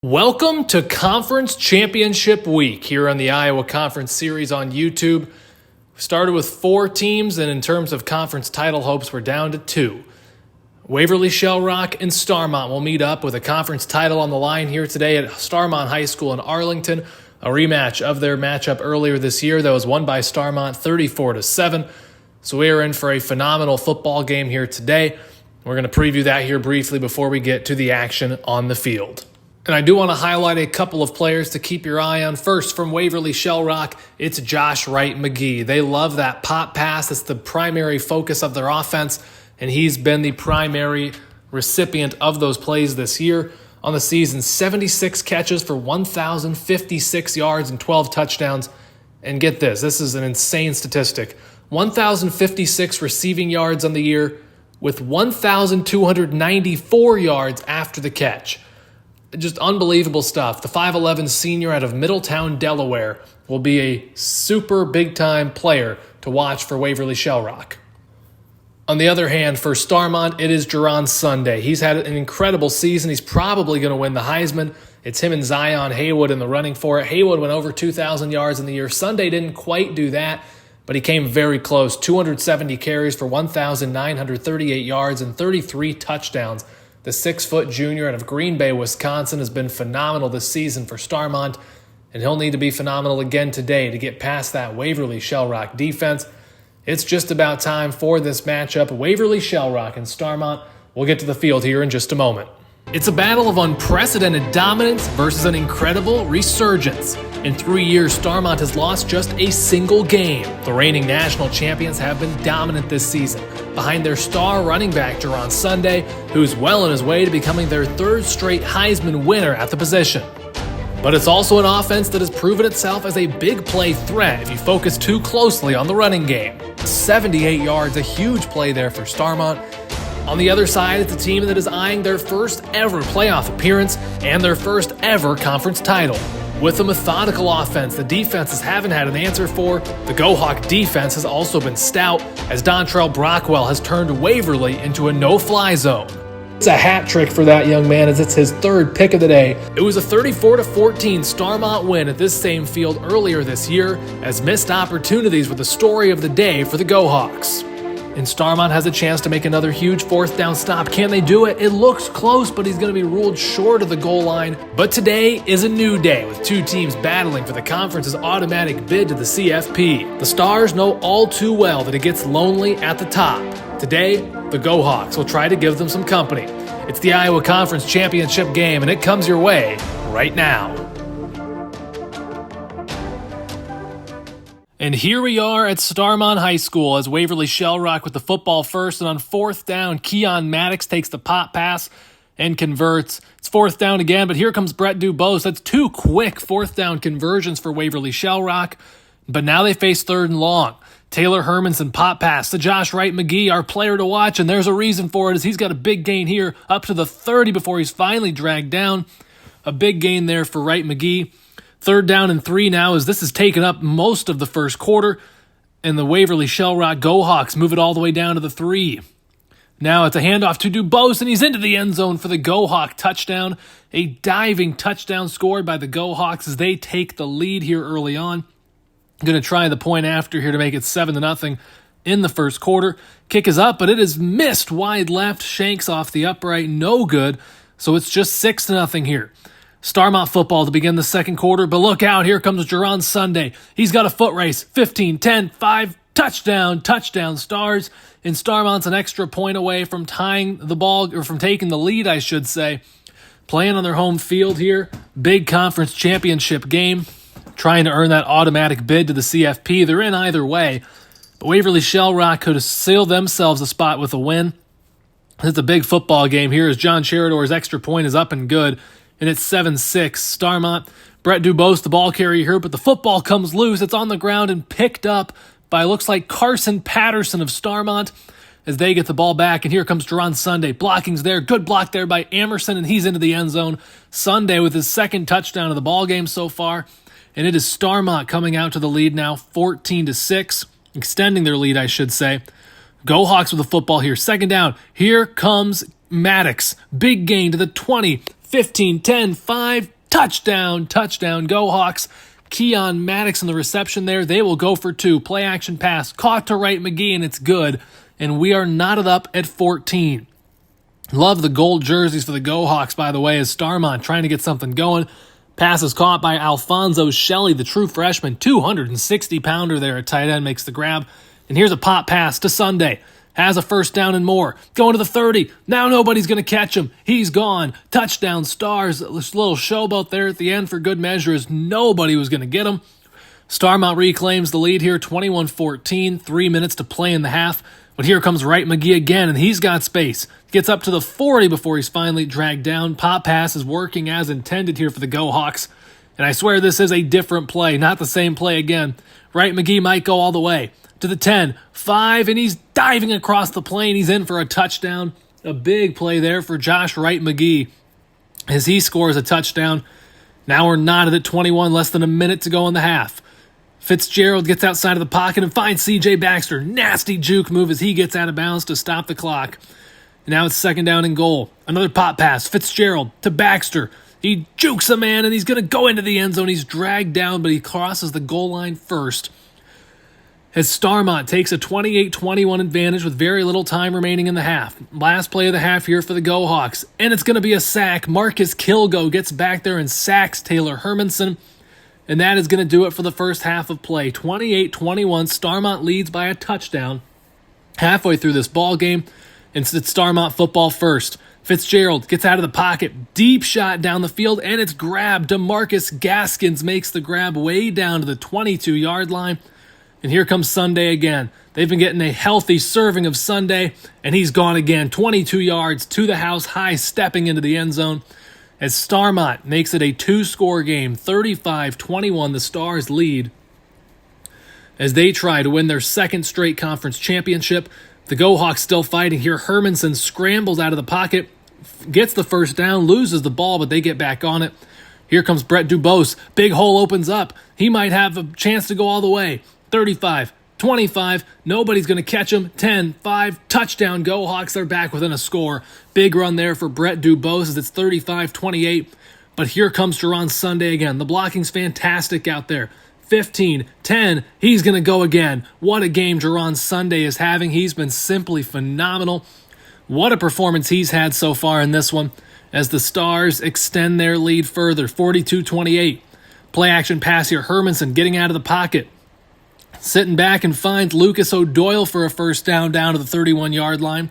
Welcome to Conference Championship Week here on the Iowa Conference Series on YouTube. We started with 4 teams, and in terms of conference title hopes, we're down to 2. Waverly-Shell Rock and Starmont will meet up with a conference title on the line here today at Starmont High School in Arlington, a rematch of their matchup earlier this year that was won by Starmont 34-7. So we are in for a phenomenal football game here today. We're going to preview that here briefly before we get to the action on the field. And I do want to highlight a couple of players to keep your eye on. First, from Waverly-Shell Rock, it's Josh Wright-McGee. They love that pop pass. It's the primary focus of their offense, and he's been the primary recipient of those plays this year. On the season, 76 catches for 1,056 yards and 12 touchdowns. And get this is an insane statistic. 1,056 receiving yards on the year with 1,294 yards after the catch. Just unbelievable stuff. The 5'11 senior out of Middletown, Delaware, will be a super big-time player to watch for Waverly-Shell Rock. On the other hand, for Starmont, it is Jerron Sunday. He's had an incredible season. He's probably going to win the Heisman. It's him and Zion Haywood in the running for it. Haywood went over 2,000 yards in the year. Sunday didn't quite do that, but he came very close. 270 carries for 1,938 yards and 33 touchdowns. The 6-foot junior out of Green Bay, Wisconsin, has been phenomenal this season for Starmont, and he'll need to be phenomenal again today to get past that Waverly-Shell Rock defense. It's just about time for this matchup, Waverly-Shell Rock and Starmont. We'll get to the field here in just a moment. It's a battle of unprecedented dominance versus an incredible resurgence. In 3 years, Starmont has lost just a single game. The reigning national champions have been dominant this season, behind their star running back, Jerron Sunday, who's well on his way to becoming their 3rd straight Heisman winner at the position. But it's also an offense that has proven itself as a big play threat if you focus too closely on the running game. 78 yards, a huge play there for Starmont. On the other side, it's a team that is eyeing their first ever playoff appearance and their first ever conference title. With a methodical offense the defenses haven't had an answer for, the Go Hawk defense has also been stout as Dontrell Brockwell has turned Waverly into a no-fly zone. It's a hat trick for that young man as it's his 3rd pick of the day. It was a 34-14 Starmont win at this same field earlier this year, as missed opportunities were the story of the day for the Go Hawks. And Starmont has a chance to make another huge 4th down stop. Can they do it? It looks close, but he's going to be ruled short of the goal line. But today is a new day with 2 teams battling for the conference's automatic bid to the CFP. The Stars know all too well that it gets lonely at the top. Today, the Go Hawks will try to give them some company. It's the Iowa Conference Championship game, and it comes your way right now. And here we are at Starmont High School as Waverly-Shell Rock with the football first, and on 4th down, Keon Maddox takes the pop pass and converts. It's 4th down again, but here comes Brett Dubose. That's 2 quick 4th down conversions for Waverly-Shell Rock, but now they face 3rd and long. Taylor Hermanson pop pass to Josh Wright-McGee, our player to watch, and there's a reason for it as he's got a big gain here up to the 30 before he's finally dragged down. A big gain there for Wright-McGee. 3rd down and 3 now as this has taken up most of the first quarter, and the Waverly-Shell Rock Go Hawks move it all the way down to the 3. Now it's a handoff to Dubose, and he's into the end zone for the Go Hawk touchdown. A diving touchdown scored by the Go Hawks as they take the lead here early on. Going to try the point after here to make it 7-0 in the first quarter. Kick is up, but it is missed wide left. Shanks off the upright, no good. So it's just 6-0 here. Starmont football to begin the second quarter, but look out, here comes Jerron Sunday. He's got a foot race, 15, 10, 5, touchdown Stars, and Starmont's an extra point away from tying the ball, or from taking the lead, I should say. Playing on their home field here, big conference championship game, trying to earn that automatic bid to the CFP. They're in either way, but Waverly-Shell Rock could have sealed themselves a spot with a win. It's a big football game here as John Cherador's extra point is up and good. And it's 7-6. Starmont, Brett Dubose, the ball carrier here, but the football comes loose. It's on the ground and picked up by, looks like, Carson Patterson of Starmont as they get the ball back. And here comes Jerron Sunday. Blocking's there. Good block there by Amerson, and he's into the end zone. Sunday with his 2nd touchdown of the ball game so far. And it is Starmont coming out to the lead now, 14-6, extending their lead, I should say. Go Hawks with the football here. 2nd down. Here comes Maddox. Big gain to the 20, 15, 10, 5, touchdown, go Hawks. Keon Maddox in the reception there. They will go for 2. Play action pass. Caught to Wright McGee, and it's good. And we are knotted up at 14. Love the gold jerseys for the Go Hawks, by the way, as Starmont trying to get something going. Pass is caught by Alfonso Shelley, the true freshman. 260-pounder there at tight end, makes the grab. And here's a pop pass to Sunday. Has a first down and more. Going to the 30. Now nobody's going to catch him. He's gone. Touchdown Stars. This little showboat there at the end for good measure as nobody was going to get him. Starmont reclaims the lead here, 21-14. 3 minutes to play in the half. But here comes Wright McGee again, and he's got space. Gets up to the 40 before he's finally dragged down. Pop pass is working as intended here for the Go Hawks. And I swear this is a different play, not the same play again. Wright McGee might go all the way. To the 10, 5, and he's diving across the plane. He's in for a touchdown. A big play there for Josh Wright McGee as he scores a touchdown. Now we're knotted at 21, less than a minute to go in the half. Fitzgerald gets outside of the pocket and finds C.J. Baxter. Nasty juke move as he gets out of bounds to stop the clock. And now it's second down and goal. Another pop pass. Fitzgerald to Baxter. He jukes a man, and he's going to go into the end zone. He's dragged down, but he crosses the goal line first. As Starmont takes a 28-21 advantage with very little time remaining in the half. Last play of the half here for the Go Hawks. And it's going to be a sack. Marcus Kilgo gets back there and sacks Taylor Hermanson. And that is going to do it for the first half of play. 28-21, Starmont leads by a touchdown halfway through this ball game. And it's Starmont football first. Fitzgerald gets out of the pocket. Deep shot down the field, and it's grabbed. DeMarcus Gaskins makes the grab way down to the 22-yard line. And here comes Sunday again. They've been getting a healthy serving of Sunday, and he's gone again. 22 yards to the house high, stepping into the end zone. As Starmont makes it a 2-score game, 35-21, the Stars lead. As they try to win their second straight conference championship, the Go Hawks still fighting here. Hermanson scrambles out of the pocket, gets the first down, loses the ball, but they get back on it. Here comes Brett Dubose. Big hole opens up. He might have a chance to go all the way. 35, 25, nobody's going to catch him. 10, 5, touchdown, Go Hawks. They're back within a score. Big run there for Brett Dubose as it's 35-28. But here comes Jerron Sunday again. The blocking's fantastic out there. 15, 10, he's going to go again. What a game Jerron Sunday is having. He's been simply phenomenal. What a performance he's had so far in this one as the Stars extend their lead further, 42-28. Play action pass here. Hermanson getting out of the pocket. Sitting back and finds Lucas O'Doyle for a first down to the 31-yard line.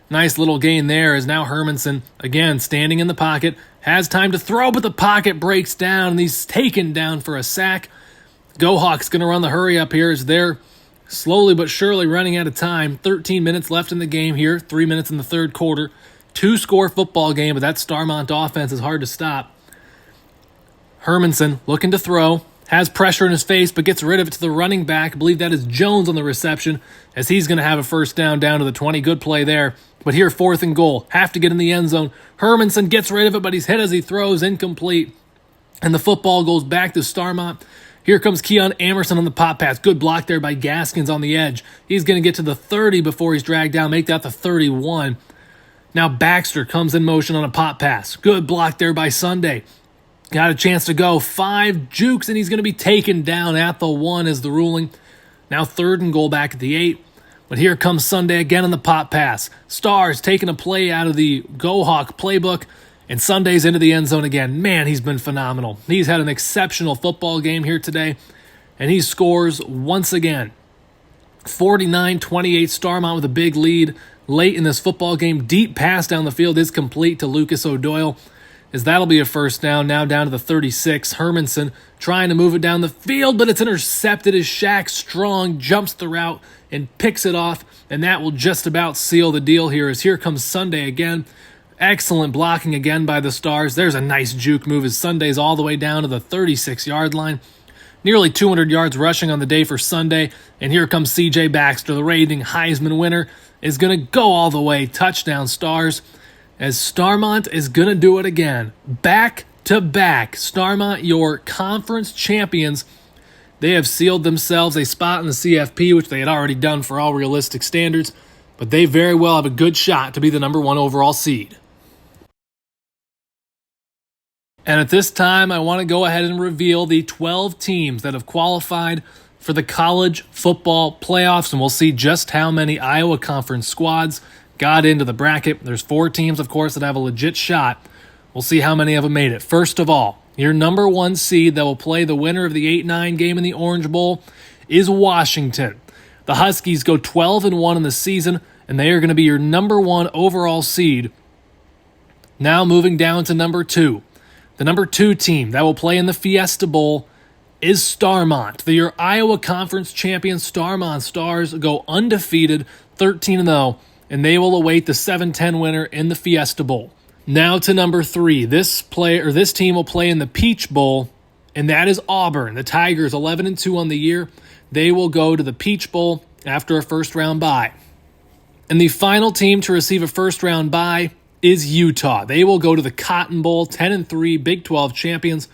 Nice little gain there as now Hermanson, again, standing in the pocket, has time to throw, but the pocket breaks down, and he's taken down for a sack. Go Hawks going to run the hurry up here as they're slowly but surely running out of time. 13 minutes left in the game here, 3 minutes in the third quarter. 2-score football game, but that Starmont offense is hard to stop. Hermanson looking to throw. Has pressure in his face, but gets rid of it to the running back. I believe that is Jones on the reception, as he's going to have a first down to the 20. Good play there. But here, 4th and goal. Have to get in the end zone. Hermanson gets rid of it, but he's hit as he throws, incomplete. And the football goes back to Starmont. Here comes Keon Amerson on the pop pass. Good block there by Gaskins on the edge. He's going to get to the 30 before he's dragged down. Make that the 31. Now Baxter comes in motion on a pop pass. Good block there by Sunday. Got a chance to go. 5 jukes, and he's going to be taken down at the 1 is the ruling. Now 3rd and goal back at the 8. But here comes Sunday again on the pop pass. Stars taking a play out of the Go Hawk playbook, and Sunday's into the end zone again. Man, he's been phenomenal. He's had an exceptional football game here today, and he scores once again. 49-28, Starmont with a big lead late in this football game. Deep pass down the field is complete to Lucas O'Doyle, as that'll be a first down, now down to the 36. Hermanson trying to move it down the field, but it's intercepted as Shaq Strong jumps the route and picks it off, and that will just about seal the deal here, as here comes Sunday again. Excellent blocking again by the Stars. There's a nice juke move as Sunday's all the way down to the 36-yard line. Nearly 200 yards rushing on the day for Sunday, and here comes C.J. Baxter, the reigning Heisman winner, is going to go all the way. Touchdown Stars. As Starmont is going to do it again. Back-to-back. Starmont, your conference champions. They have sealed themselves a spot in the CFP, which they had already done for all realistic standards, but they very well have a good shot to be the number 1 overall seed. And at this time, I want to go ahead and reveal the 12 teams that have qualified for the college football playoffs, and we'll see just how many Iowa Conference squads got into the bracket. There's 4 teams, of course, that have a legit shot. We'll see how many of them made it. First of all, your number 1 seed that will play the winner of the 8-9 game in the Orange Bowl is Washington. The Huskies go 12-1 in the season, and they are going to be your number 1 overall seed. Now moving down to number 2. The number 2 team that will play in the Fiesta Bowl is Starmont. Your Iowa Conference champion Starmont Stars go undefeated, 13-0, and they will await the 7-10 winner in the Fiesta Bowl. Now to number 3. This team will play in the Peach Bowl, and that is Auburn. The Tigers, 11-2 on the year. They will go to the Peach Bowl after a first-round bye. And the final team to receive a first-round bye is Utah. They will go to the Cotton Bowl, 10-3, Big 12 champions.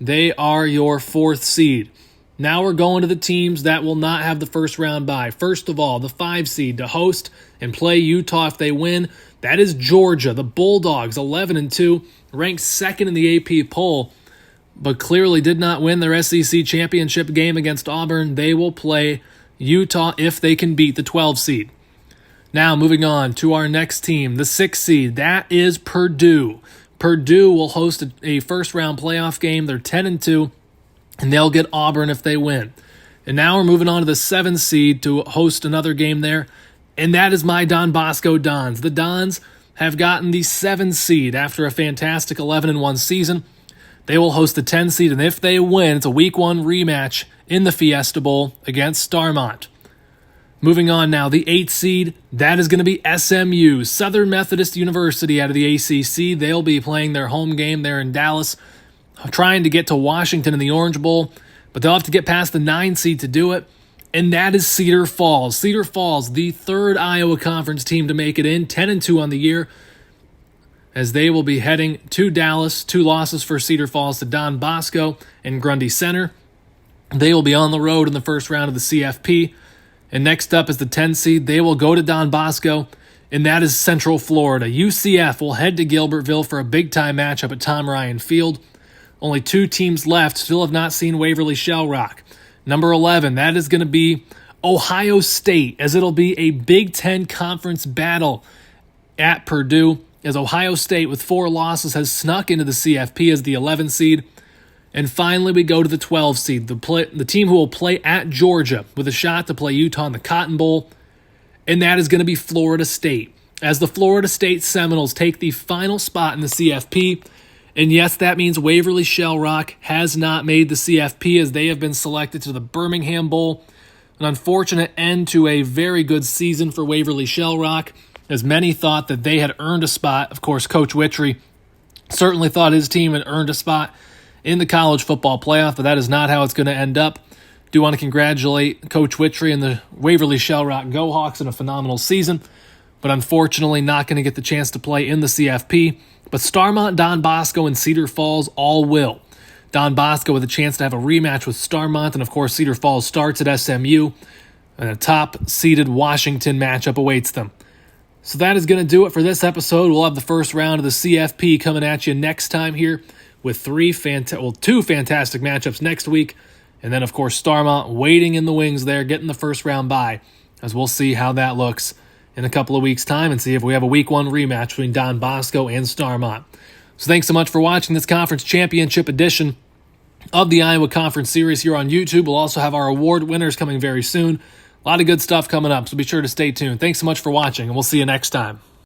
They are your 4th seed. Now we're going to the teams that will not have the first-round bye. First of all, the 5 seed to host and play Utah if they win. That is Georgia. The Bulldogs, 11-2, ranked 2nd in the AP poll, but clearly did not win their SEC championship game against Auburn. They will play Utah if they can beat the 12 seed. Now moving on to our next team, the 6 seed. That is Purdue. Purdue will host a first-round playoff game. They're 10-2, and they'll get Auburn if they win. And now we're moving on to the 7 seed to host another game there, and that is my Don Bosco Dons. The Dons have gotten the 7 seed after a fantastic 11-1 season. They will host the 10 seed, and if they win, it's a Week 1 rematch in the Fiesta Bowl against Starmont. Moving on now, the 8 seed, that is going to be SMU, Southern Methodist University out of the ACC. They'll be playing their home game there in Dallas, trying to get to Washington in the Orange Bowl, but they'll have to get past the 9 seed to do it. And that is Cedar Falls. Cedar Falls, the 3rd Iowa Conference team to make it in, 10-2 on the year, as they will be heading to Dallas. 2 losses for Cedar Falls to Don Bosco and Grundy Center. They will be on the road in the first round of the CFP. And next up is the 10 seed. They will go to Don Bosco, and that is Central Florida. UCF will head to Gilbertville for a big-time matchup at Tom Ryan Field. Only 2 teams left still have not seen Waverly-Shell Rock. Number 11, that is going to be Ohio State, as it'll be a Big Ten Conference battle at Purdue, as Ohio State, with 4 losses, has snuck into the CFP as the 11 seed. And finally, we go to the 12 seed, the team who will play at Georgia with a shot to play Utah in the Cotton Bowl, and that is going to be Florida State, as the Florida State Seminoles take the final spot in the CFP. And yes, that means Waverly-Shell Rock has not made the CFP, as they have been selected to the Birmingham Bowl. An unfortunate end to a very good season for Waverly-Shell Rock, as many thought that they had earned a spot. Of course, Coach Witry certainly thought his team had earned a spot in the college football playoff, but that is not how it's going to end up. Do want to congratulate Coach Witry and the Waverly-Shell Rock Go-Hawks in a phenomenal season, but unfortunately not going to get the chance to play in the CFP. But Starmont, Don Bosco, and Cedar Falls all will. Don Bosco with a chance to have a rematch with Starmont, and of course Cedar Falls starts at SMU, and a top-seeded Washington matchup awaits them. So that is going to do it for this episode. We'll have the first round of the CFP coming at you next time here, with 2 fantastic matchups next week, and then of course Starmont waiting in the wings there, getting the first round bye, as we'll see how that looks in a couple of weeks' time and see if we have a Week 1 rematch between Don Bosco and Starmont. So thanks so much for watching this conference championship edition of the Iowa Conference Series here on YouTube. We'll also have our award winners coming very soon. A lot of good stuff coming up, so be sure to stay tuned. Thanks so much for watching, and we'll see you next time.